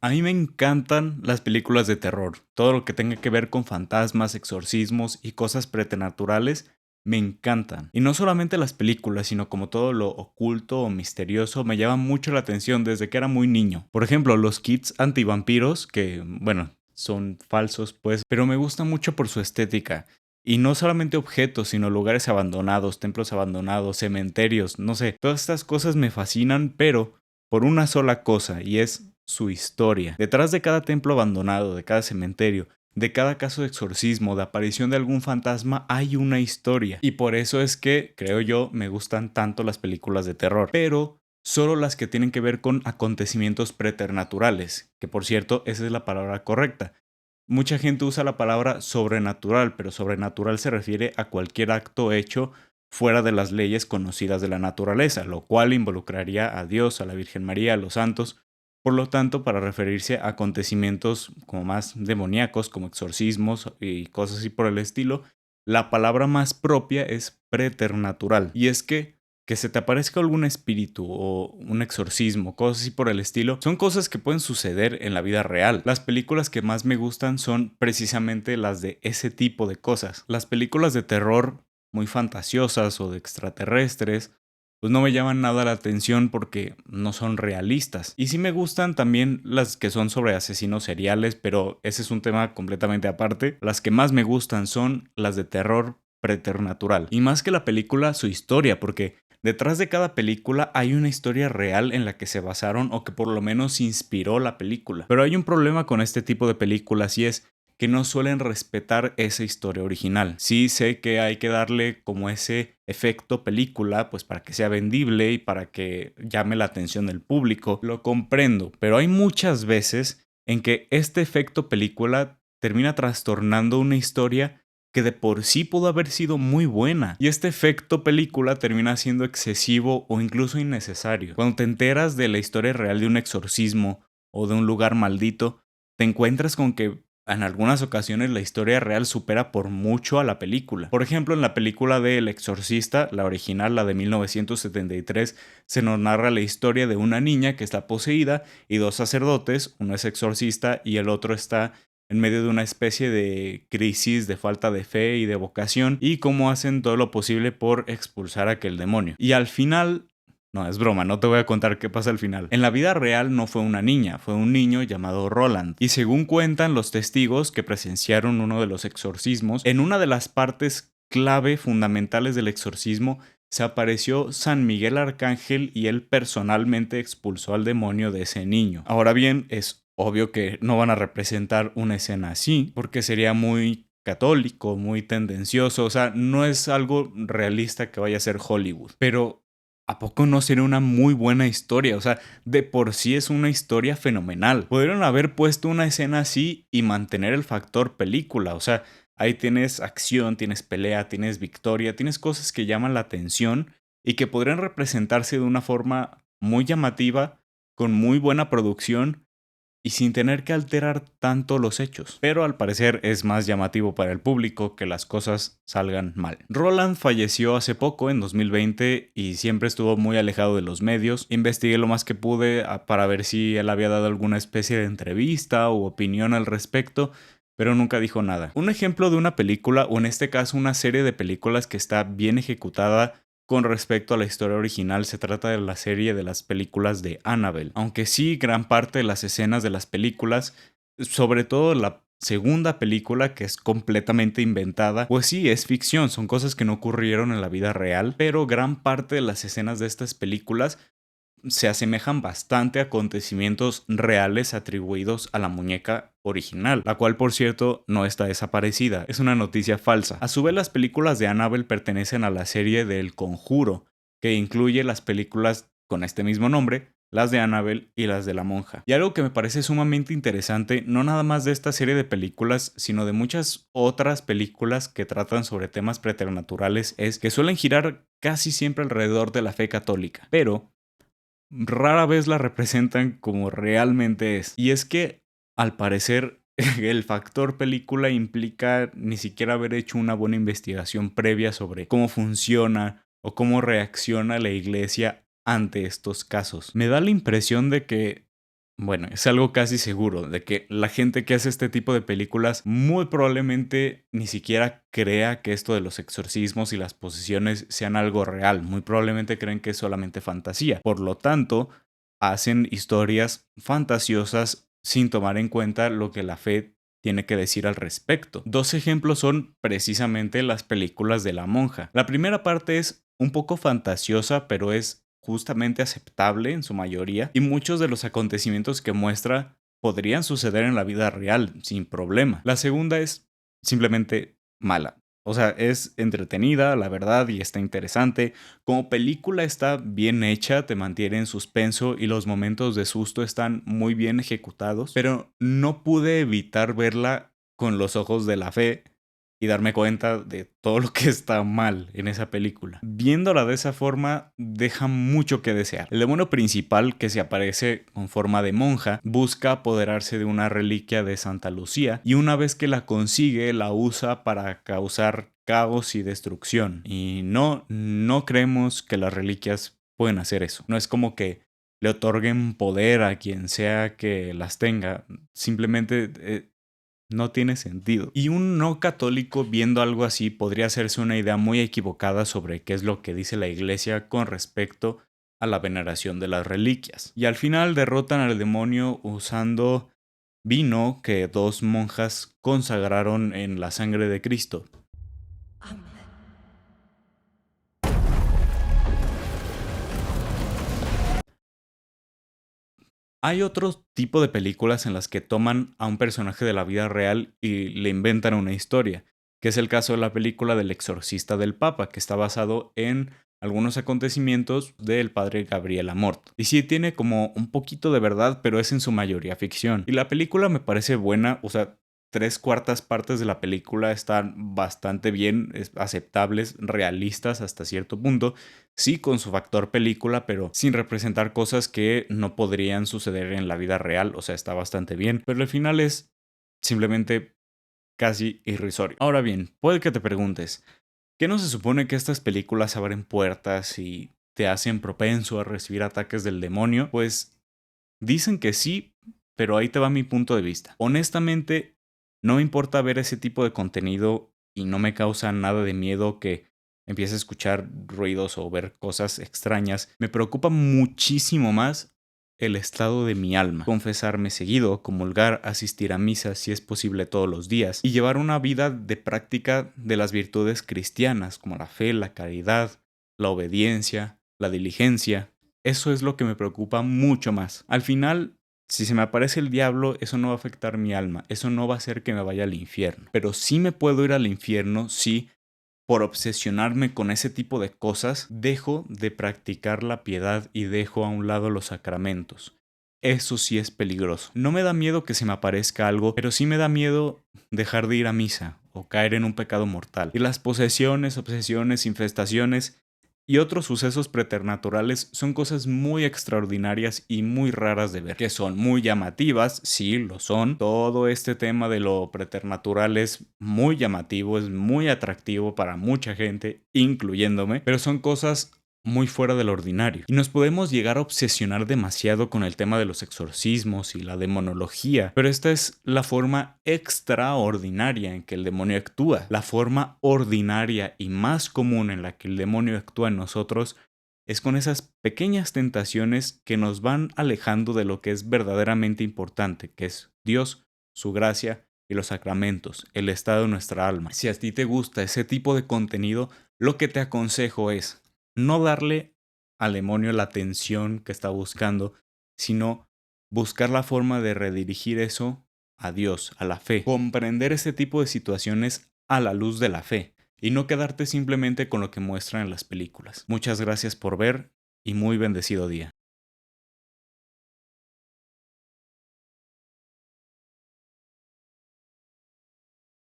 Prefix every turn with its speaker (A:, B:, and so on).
A: A mí me encantan las películas de terror. Todo lo que tenga que ver con fantasmas, exorcismos y cosas preternaturales me encantan. Y no solamente las películas, sino como todo lo oculto o misterioso me llama mucho la atención desde que era muy niño. Por ejemplo, los kits antivampiros, que bueno, son falsos pues, pero me gustan mucho por su estética. Y no solamente objetos, sino lugares abandonados, templos abandonados, cementerios, no sé. Todas estas cosas me fascinan, pero por una sola cosa, y es su historia. Detrás de cada templo abandonado, de cada cementerio, de cada caso de exorcismo, de aparición de algún fantasma, hay una historia. Y por eso es que, creo yo, me gustan tanto las películas de terror. Pero solo las que tienen que ver con acontecimientos preternaturales, que por cierto, esa es la palabra correcta. Mucha gente usa la palabra sobrenatural, pero sobrenatural se refiere a cualquier acto hecho fuera de las leyes conocidas de la naturaleza, lo cual involucraría a Dios, a la Virgen María, a los santos. Por lo tanto, para referirse a acontecimientos como más demoníacos, como exorcismos y cosas así por el estilo, la palabra más propia es preternatural. Y es que se te aparezca algún espíritu o un exorcismo, cosas así por el estilo, son cosas que pueden suceder en la vida real. Las películas que más me gustan son precisamente las de ese tipo de cosas. Las películas de terror muy fantasiosas o de extraterrestres, pues no me llaman nada la atención porque no son realistas. Y sí me gustan también las que son sobre asesinos seriales, pero ese es un tema completamente aparte. Las que más me gustan son las de terror preternatural. Y más que la película, su historia, porque detrás de cada película hay una historia real en la que se basaron o que por lo menos inspiró la película. Pero hay un problema con este tipo de películas y es que no suelen respetar esa historia original. Sí sé que hay que darle como ese efecto película, pues para que sea vendible y para que llame la atención del público. Lo comprendo, pero hay muchas veces en que este efecto película termina trastornando una historia que de por sí pudo haber sido muy buena. Y este efecto película termina siendo excesivo o incluso innecesario. Cuando te enteras de la historia real de un exorcismo o de un lugar maldito, te encuentras con que en algunas ocasiones la historia real supera por mucho a la película. Por ejemplo, en la película de El Exorcista, la original, la de 1973, se nos narra la historia de una niña que está poseída y dos sacerdotes, uno es exorcista y el otro está en medio de una especie de crisis de falta de fe y de vocación y cómo hacen todo lo posible por expulsar a aquel demonio. Y al final, no, es broma, no te voy a contar qué pasa al final. En la vida real no fue una niña, fue un niño llamado Roland. Y según cuentan los testigos que presenciaron uno de los exorcismos, en una de las partes clave fundamentales del exorcismo se apareció San Miguel Arcángel y él personalmente expulsó al demonio de ese niño. Ahora bien, es obvio que no van a representar una escena así, porque sería muy católico, muy tendencioso, o sea, no es algo realista que vaya a ser Hollywood. Pero ¿a poco no sería una muy buena historia? O sea, de por sí es una historia fenomenal. Pudieron haber puesto una escena así y mantener el factor película. O sea, ahí tienes acción, tienes pelea, tienes victoria, tienes cosas que llaman la atención y que podrían representarse de una forma muy llamativa, con muy buena producción y sin tener que alterar tanto los hechos. Pero al parecer es más llamativo para el público que las cosas salgan mal. Roland falleció hace poco, en 2020, y siempre estuvo muy alejado de los medios. Investigué lo más que pude para ver si él había dado alguna especie de entrevista u opinión al respecto, pero nunca dijo nada. Un ejemplo de una película, o en este caso una serie de películas que está bien ejecutada con respecto a la historia original, se trata de la serie de las películas de Annabelle. Aunque sí, gran parte de las escenas de las películas, sobre todo la segunda película, que es completamente inventada, pues sí, es ficción, son cosas que no ocurrieron en la vida real, pero gran parte de las escenas de estas películas se asemejan bastante a acontecimientos reales atribuidos a la muñeca original, la cual por cierto no está desaparecida, es una noticia falsa. A su vez, las películas de Annabelle pertenecen a la serie del Conjuro, que incluye las películas con este mismo nombre, las de Annabelle y las de la monja. Y algo que me parece sumamente interesante, no nada más de esta serie de películas, sino de muchas otras películas que tratan sobre temas preternaturales, es que suelen girar casi siempre alrededor de la fe católica, pero rara vez la representan como realmente es. Y es que, al parecer, el factor película implica ni siquiera haber hecho una buena investigación previa sobre cómo funciona o cómo reacciona la iglesia ante estos casos. Me da la impresión de que Bueno, es algo casi seguro de que la gente que hace este tipo de películas muy probablemente ni siquiera crea que esto de los exorcismos y las posesiones sean algo real. Muy probablemente creen que es solamente fantasía. Por lo tanto, hacen historias fantasiosas sin tomar en cuenta lo que la fe tiene que decir al respecto. Dos ejemplos son precisamente las películas de la monja. La primera parte es un poco fantasiosa, pero es justamente aceptable en su mayoría, y muchos de los acontecimientos que muestra podrían suceder en la vida real sin problema. La segunda es simplemente mala. O sea, es entretenida, la verdad, y está interesante. Como película está bien hecha, te mantiene en suspenso y los momentos de susto están muy bien ejecutados, pero no pude evitar verla con los ojos de la fe y darme cuenta de todo lo que está mal en esa película. Viéndola de esa forma, deja mucho que desear. El demonio principal, que se aparece con forma de monja, busca apoderarse de una reliquia de Santa Lucía y una vez que la consigue, la usa para causar caos y destrucción. Y no creemos que las reliquias pueden hacer eso. No es como que le otorguen poder a quien sea que las tenga. Simplemente no tiene sentido. Y un no católico viendo algo así podría hacerse una idea muy equivocada sobre qué es lo que dice la iglesia con respecto a la veneración de las reliquias. Y al final derrotan al demonio usando vino que dos monjas consagraron en la sangre de Cristo. Hay otro tipo de películas en las que toman a un personaje de la vida real y le inventan una historia, que es el caso de la película del exorcista del Papa, que está basado en algunos acontecimientos del padre Gabriel Amort. Y sí tiene como un poquito de verdad, pero es en su mayoría ficción. Y la película me parece buena, o sea, tres cuartas partes de la película están bastante bien, aceptables, realistas hasta cierto punto. Sí, con su factor película, pero sin representar cosas que no podrían suceder en la vida real. O sea, está bastante bien. Pero al final es simplemente casi irrisorio. Ahora bien, puede que te preguntes, ¿qué no se supone que estas películas abren puertas y te hacen propenso a recibir ataques del demonio? Pues dicen que sí, pero ahí te va mi punto de vista. Honestamente, no me importa ver ese tipo de contenido y no me causa nada de miedo que empiece a escuchar ruidos o ver cosas extrañas. Me preocupa muchísimo más el estado de mi alma. Confesarme seguido, comulgar, asistir a misa si es posible todos los días y llevar una vida de práctica de las virtudes cristianas como la fe, la caridad, la obediencia, la diligencia. Eso es lo que me preocupa mucho más. Al final, si se me aparece el diablo, eso no va a afectar mi alma, eso no va a hacer que me vaya al infierno. Pero sí me puedo ir al infierno si, por obsesionarme con ese tipo de cosas, dejo de practicar la piedad y dejo a un lado los sacramentos. Eso sí es peligroso. No me da miedo que se me aparezca algo, pero sí me da miedo dejar de ir a misa o caer en un pecado mortal. Y las posesiones, obsesiones, infestaciones y otros sucesos preternaturales son cosas muy extraordinarias y muy raras de ver, que son muy llamativas, sí, lo son. Todo este tema de lo preternatural es muy llamativo, es muy atractivo para mucha gente, incluyéndome, pero son cosas muy fuera del ordinario. Y nos podemos llegar a obsesionar demasiado con el tema de los exorcismos y la demonología, pero esta es la forma extraordinaria en que el demonio actúa. La forma ordinaria y más común en la que el demonio actúa en nosotros es con esas pequeñas tentaciones que nos van alejando de lo que es verdaderamente importante, que es Dios, su gracia y los sacramentos, el estado de nuestra alma. Si a ti te gusta ese tipo de contenido, lo que te aconsejo es no darle al demonio la atención que está buscando, sino buscar la forma de redirigir eso a Dios, a la fe. Comprender este tipo de situaciones a la luz de la fe y no quedarte simplemente con lo que muestran en las películas. Muchas gracias por ver y muy bendecido día.